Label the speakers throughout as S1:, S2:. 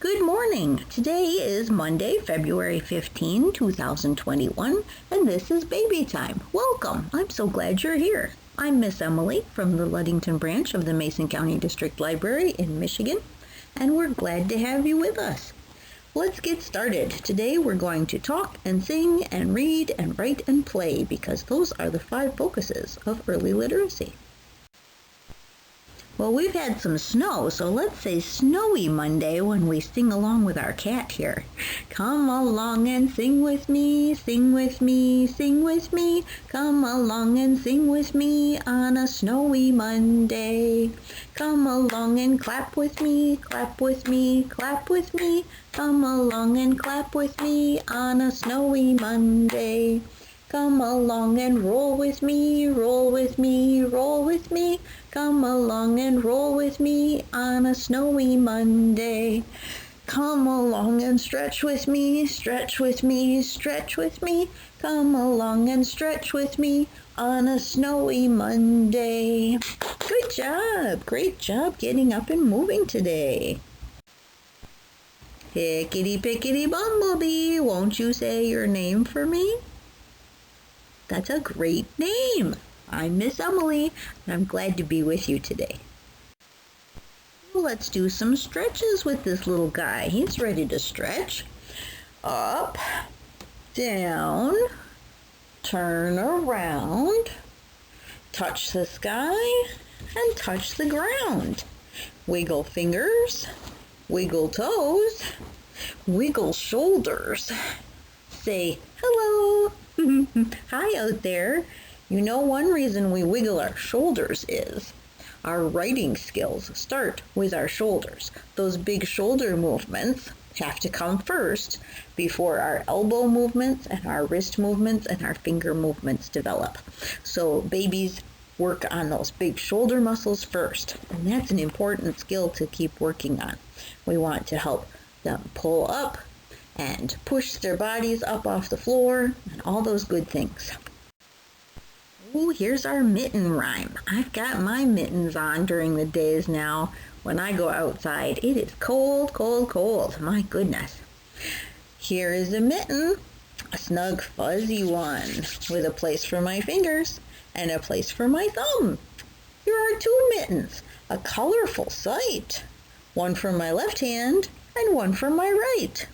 S1: Good morning. Today is Monday, February 15, 2021, and this is Baby Time. Welcome. I'm so glad you're here. I'm Miss Emily from the Ludington branch of the Mason County District Library in Michigan, and we're glad to have you with us. Let's get started. Today we're going to talk and sing and read and write and play because those are the 5 focuses of early literacy. Well, we've had some snow, so let's say Snowy Monday when we sing along with our cat here. Come along and sing with me, sing with me, sing with me. Come along and sing with me on a snowy Monday. Come along and clap with me, clap with me, clap with me. Come along and clap with me on a snowy Monday. Come along and roll with me, roll with me, roll with me. Come along and roll with me on a snowy Monday. Come along and stretch with me, stretch with me, stretch with me. Come along and stretch with me on a snowy Monday. Good job, great job getting up and moving today. Hickety pickety bumblebee, won't you say your name for me? That's a great name. I'm Miss Emily, and I'm glad to be with you today. Let's do some stretches with this little guy. He's ready to stretch. Up, down, turn around, touch the sky, and touch the ground. Wiggle fingers, wiggle toes, wiggle shoulders. Say hello. Hi out there. You know, one reason we wiggle our shoulders is our writing skills start with our shoulders. Those big shoulder movements have to come first before our elbow movements and our wrist movements and our finger movements develop. So babies work on those big shoulder muscles first, and that's an important skill to keep working on. We want to help them pull up and push their bodies up off the floor and all those good things. Oh, here's our mitten rhyme. I've got my mittens on during the days now when I go outside. It is cold, cold, cold. My goodness. Here is a mitten, a snug fuzzy one with a place for my fingers and a place for my thumb. Here are 2 mittens, a colorful sight. One for my left hand and one for my right.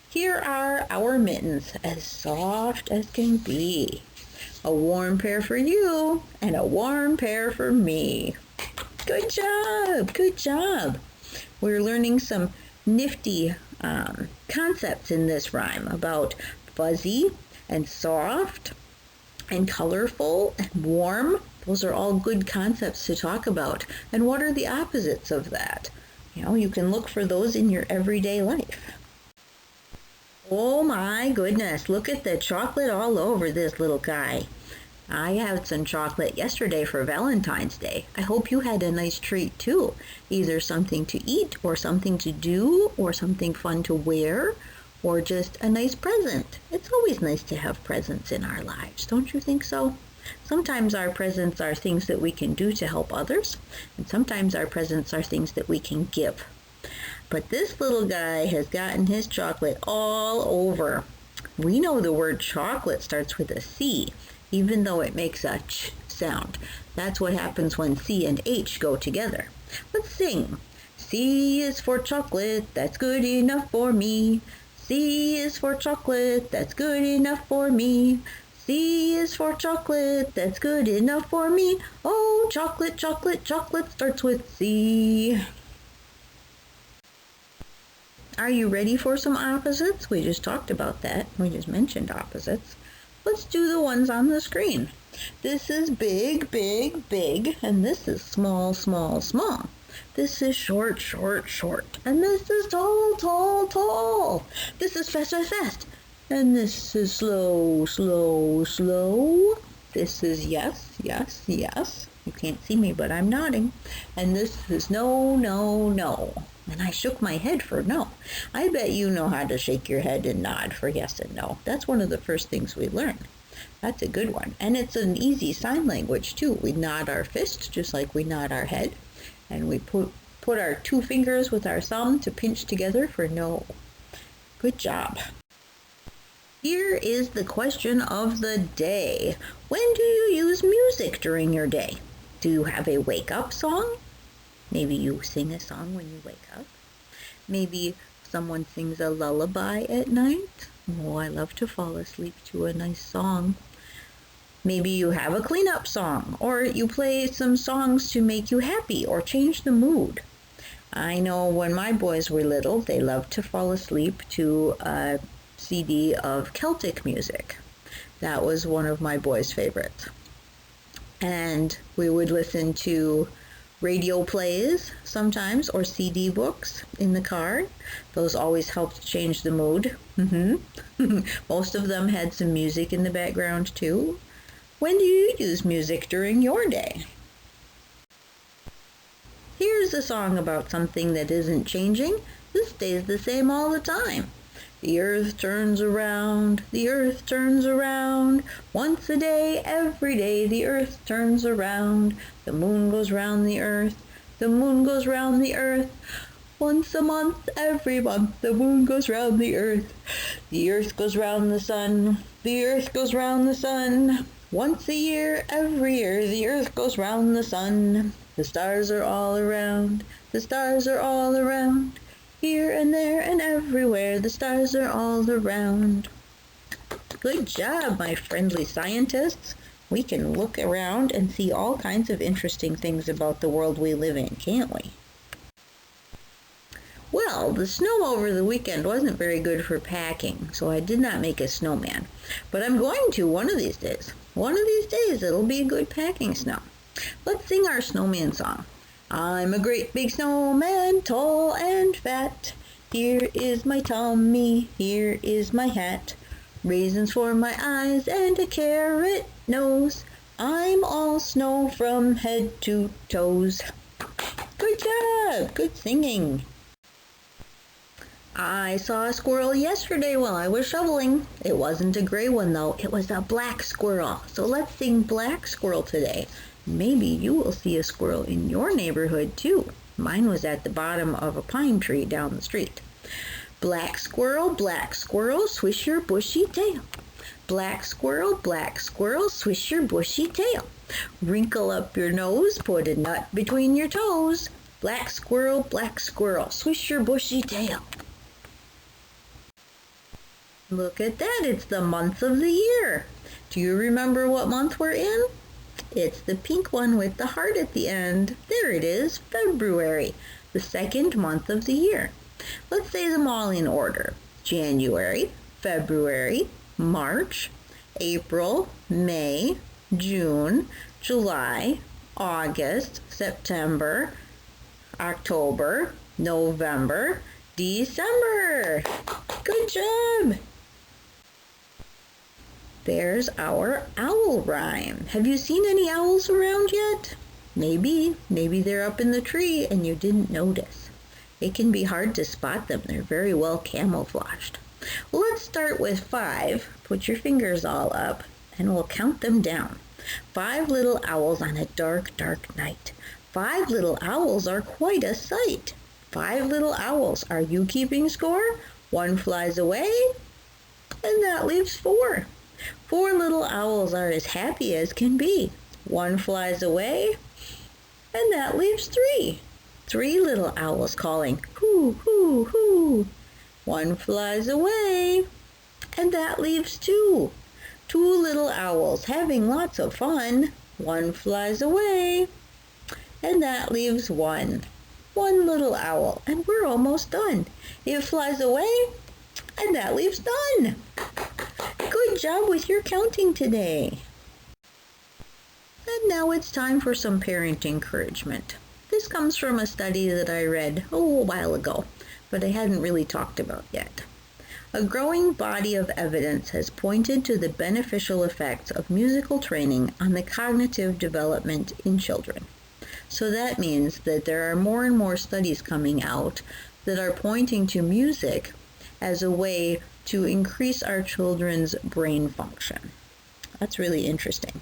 S1: Here are our mittens, as soft as can be. A warm pair for you and a warm pair for me. Good job, good job. We're learning some nifty concepts in this rhyme about fuzzy and soft and colorful and warm. Those are all good concepts to talk about. And what are the opposites of that? You know, you can look for those in your everyday life. Oh my goodness, look at the chocolate all over this little guy. I had some chocolate yesterday for Valentine's Day. I hope you had a nice treat too. Either something to eat or something to do or something fun to wear or just a nice present. It's always nice to have presents in our lives, don't you think so? Sometimes our presents are things that we can do to help others, and sometimes our presents are things that we can give. But this little guy has gotten his chocolate all over. We know the word chocolate starts with a C, even though it makes a ch sound. That's what happens when C and H go together. Let's sing. C is for chocolate, that's good enough for me. C is for chocolate, that's good enough for me. C is for chocolate, that's good enough for me. Oh, chocolate, chocolate, chocolate starts with C. Are you ready for some opposites? We just talked about that. We just mentioned opposites. Let's do the ones on the screen. This is big, big, big, and this is small, small, small. This is short, short, short, and this is tall, tall, tall. This is fast, fast, fast, and this is slow, slow, slow. This is yes, yes, yes. You can't see me, but I'm nodding. And this is no, no, no. And I shook my head for no. I bet you know how to shake your head and nod for yes and no. That's one of the first things we learn. That's a good one. And it's an easy sign language too. We nod our fist just like we nod our head. And we put put our two fingers with our thumb to pinch together for no. Good job. Here is the question of the day. When do you use music during your day? Do you have a wake-up song? Maybe you sing a song when you wake up. Maybe someone sings a lullaby at night. Oh, I love to fall asleep to a nice song. Maybe you have a cleanup song, or you play some songs to make you happy or change the mood. I know when my boys were little, they loved to fall asleep to a CD of Celtic music. That was one of my boys' favorites. And we would listen to radio plays sometimes, or CD books in the car. Those always helped change the mood. Most of them had some music in the background too. When do you use music during your day? Here's a song about something that isn't changing. This stays the same all the time. The earth turns around, the earth turns around. Once a day, every day, the earth turns around. The moon goes round the earth, the moon goes round the earth. Once a month, every month, the moon goes round the earth. The earth goes round the sun, the earth goes round the sun. Once a year, every year, the earth goes round the sun. The stars are all around, the stars are all around. Here and there and everywhere, the stars are all around. Good job, my friendly scientists. We can look around and see all kinds of interesting things about the world we live in, can't we? Well, the snow over the weekend wasn't very good for packing, so I did not make a snowman. But I'm going to one of these days. One of these days it'll be a good packing snow. Let's sing our snowman song. I'm a great big snowman, tall and fat. Here is my tummy, here is my hat. Raisins for my eyes and a carrot nose. I'm all snow from head to toes. Good job, good singing. I saw a squirrel yesterday while I was shoveling. It wasn't a gray one though, it was a black squirrel. So let's sing Black Squirrel today. Maybe you will see a squirrel in your neighborhood too. Mine was at the bottom of a pine tree down the street. Black squirrel, swish your bushy tail. Black squirrel, swish your bushy tail. Wrinkle up your nose, put a nut between your toes. Black squirrel, swish your bushy tail. Look at that, it's the month of the year. Do you remember what month we're in? It's the pink one with the heart at the end. There it is, February, the second month of the year. Let's say them all in order. January, February, March, April, May, June, July, August, September, October, November, December. Good job! There's our owl rhyme. Have you seen any owls around yet? Maybe they're up in the tree and you didn't notice. It can be hard to spot them. They're very well camouflaged. Well, let's start with 5. Put your fingers all up and we'll count them down. 5 little owls on a dark, dark night. 5 little owls are quite a sight. 5 little owls, are you keeping score? 1 flies away, and that leaves 4. 4 little owls are as happy as can be. 1 flies away, and that leaves 3. 3 little owls calling, hoo, hoo, hoo. 1 flies away, and that leaves 2. 2 little owls having lots of fun. 1 flies away, and that leaves 1. 1 little owl, and we're almost done. It flies away, and that leaves none. Good job with your counting today. And now it's time for some parent encouragement. This comes from a study that I read a while ago, but I hadn't really talked about yet. A growing body of evidence has pointed to the beneficial effects of musical training on the cognitive development in children. So that means that there are more and more studies coming out that are pointing to music as a way to increase our children's brain function. That's really interesting.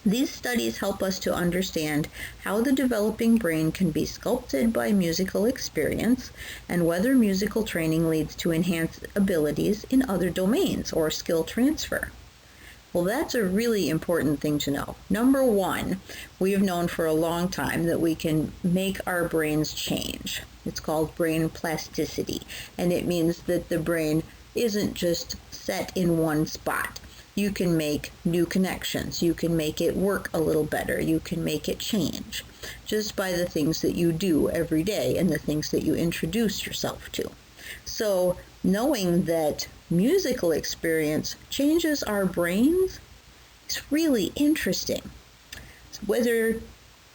S1: These studies help us to understand how the developing brain can be sculpted by musical experience and whether musical training leads to enhanced abilities in other domains or skill transfer. Well, that's a really important thing to know. Number one, we have known for a long time that we can make our brains change. It's called brain plasticity, and it means that the brain isn't just set in one spot. You can make new connections. You can make it work a little better. You can make it change just by the things that you do every day and the things that you introduce yourself to. So knowing that musical experience changes our brains is really interesting. Whether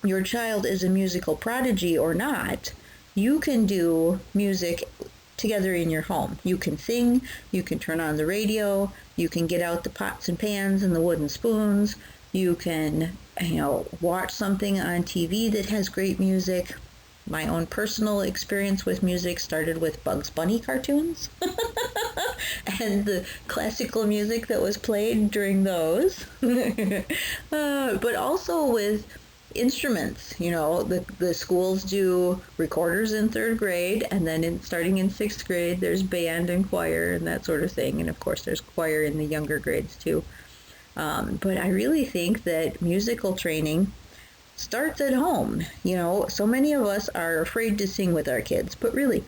S1: your child is a musical prodigy or not, you can do music together in your home. You can sing, you can turn on the radio, you can get out the pots and pans and the wooden spoons, you can, watch something on TV that has great music. My own personal experience with music started with Bugs Bunny cartoons and the classical music that was played during those. But also with instruments. The schools do recorders in third grade, and then starting in sixth grade, there's band and choir and that sort of thing. And of course, there's choir in the younger grades too. But I really think that musical training starts at home. So many of us are afraid to sing with our kids, but really,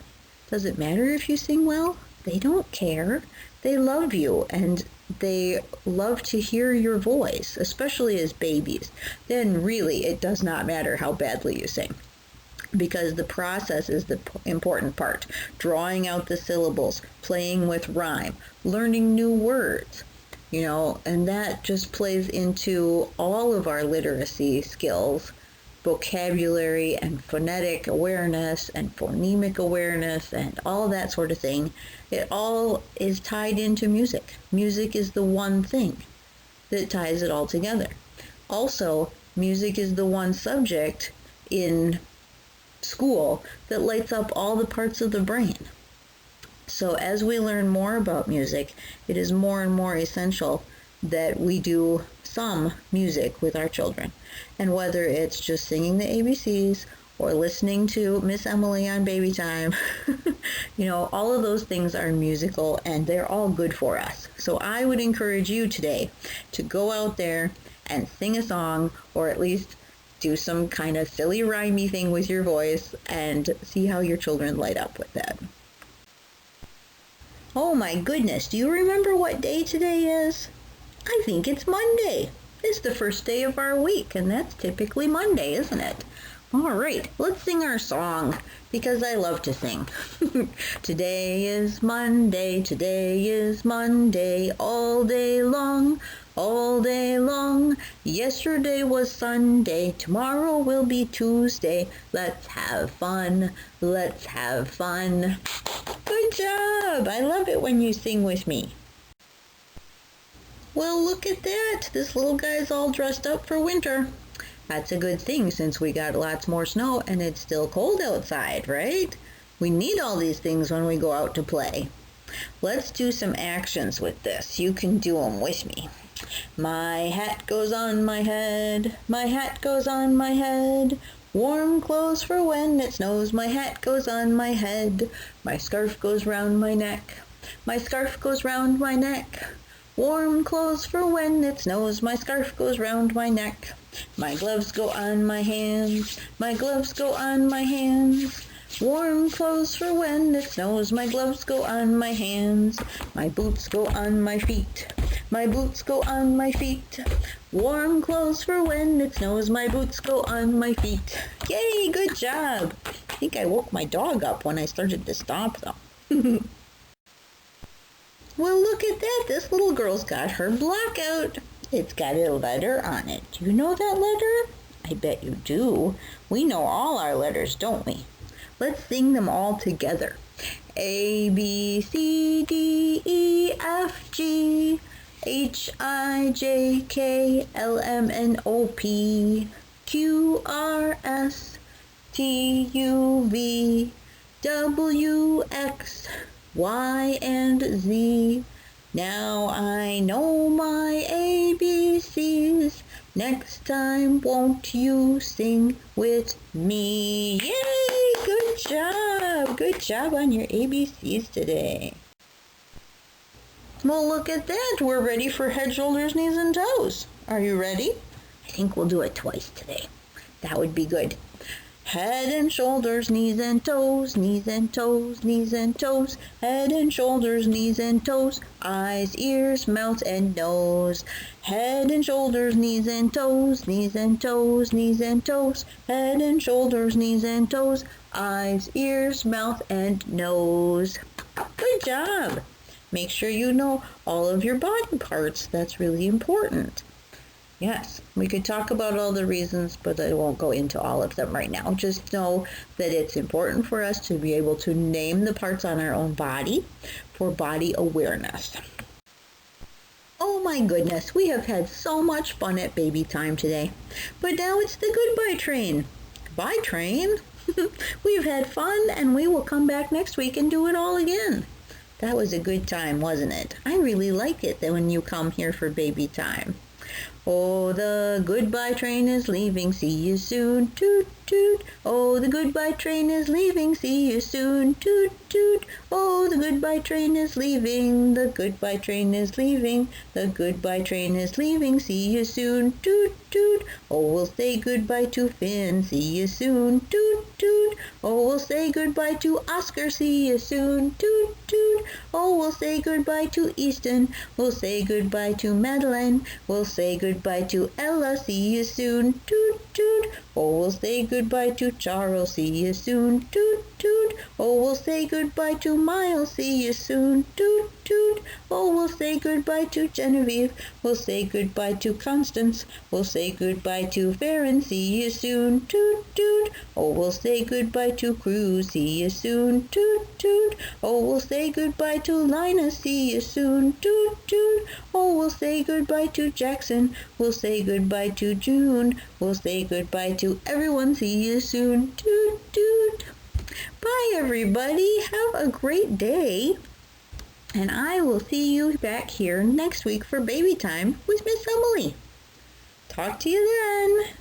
S1: does it matter if you sing well? They don't care. They love you, and they love to hear your voice, especially as babies. Then really, it does not matter how badly you sing, because the process is the important part. Drawing out the syllables, playing with rhyme, learning new words, and that just plays into all of our literacy skills, vocabulary and phonetic awareness and phonemic awareness and all that sort of thing. It all is tied into music. Music is the one thing that ties it all together. Also, music is the one subject in school that lights up all the parts of the brain. So as we learn more about music, it is more and more essential that we do some music with our children. And whether it's just singing the ABCs or listening to Miss Emily on Babytime, all of those things are musical and they're all good for us. So I would encourage you today to go out there and sing a song, or at least do some kind of silly rhymey thing with your voice, and see how your children light up with that. Oh my goodness, do you remember what day today is? I think it's Monday. It's the first day of our week, and that's typically Monday, isn't it? All right, let's sing our song, because I love to sing. Today is Monday, all day long, all day long. Yesterday was Sunday, tomorrow will be Tuesday. Let's have fun, let's have fun. Good job! I love it when you sing with me. Well, look at that. This little guy's all dressed up for winter. That's a good thing since we got lots more snow and it's still cold outside, right? We need all these things when we go out to play. Let's do some actions with this. You can do them with me. My hat goes on my head. My hat goes on my head. Warm clothes for when it snows. My hat goes on my head. My scarf goes round my neck. My scarf goes round my neck. Warm clothes for when it snows. My scarf goes round my neck. My gloves go on my hands. My gloves go on my hands. Warm clothes for when it snows. My gloves go on my hands. My boots go on my feet. My boots go on my feet. Warm clothes for when it snows. My boots go on my feet. Yay, good job. I think I woke my dog up when I started to stomp though. Well, look at that. This little girl's got her block out. It's got a letter on it. Do you know that letter? I bet you do. We know all our letters, don't we? Let's sing them all together. A, B, C, D, E, F, G, H, I, J, K, L, M, N, O, P, Q, R, S, T, U, V, W, X, Y, and Z. Now I know my ABCs. Next time, won't you sing with me? Yay! Good job! Good job on your ABCs today. Well, look at that. We're ready for head, shoulders, knees, and toes. Are you ready? I think we'll do it twice today. That would be good. Head and shoulders, knees and toes, knees and toes, knees and toes. Head and shoulders, knees and toes, eyes, ears, mouth, and nose. Head and shoulders, knees and toes, knees and toes, knees and toes. Head and shoulders, knees and toes, eyes, ears, mouth, and nose. Good job. Make sure you know all of your body parts. That's really important. Yes, we could talk about all the reasons, but I won't go into all of them right now. Just know that it's important for us to be able to name the parts on our own body for body awareness. Oh my goodness, we have had so much fun at baby time today. But now it's the goodbye train. Bye train. We've had fun and we will come back next week and do it all again. That was a good time, wasn't it? I really like it that when you come here for baby time. Oh, the goodbye train is leaving, see you soon, toot toot. Oh, the goodbye train is leaving, see you soon, toot toot. Oh, the goodbye train is leaving, the goodbye train is leaving, the goodbye train is leaving, see you soon, toot toot. Oh, we'll say goodbye to Finn, see you soon, toot toot. Oh, we'll say goodbye to Oscar, see you soon, toot toot. Oh, we'll say goodbye to Easton, we'll say goodbye to Madeline, we'll say goodbye to Ella, see you soon, toot toot. Oh, we'll say goodbye to Charles, see you soon, toot toot. Oh, we'll say goodbye to Miles, see you soon, toot toot. Oh, we'll say goodbye to Genevieve, we'll say goodbye to Constance, we'll say goodbye to Farron, see you soon, toot toot. Oh, we'll say goodbye to Cruz, see you soon, toot toot. Oh, we'll say goodbye to Lina, see you soon, toot toot. Oh, we'll say goodbye to Jackson, we'll say goodbye to June, we'll say goodbye to everyone, see you soon, toot toot. Bye everybody, have a great day, and I will see you back here next week for baby time with Miss Emily. Talk to you then.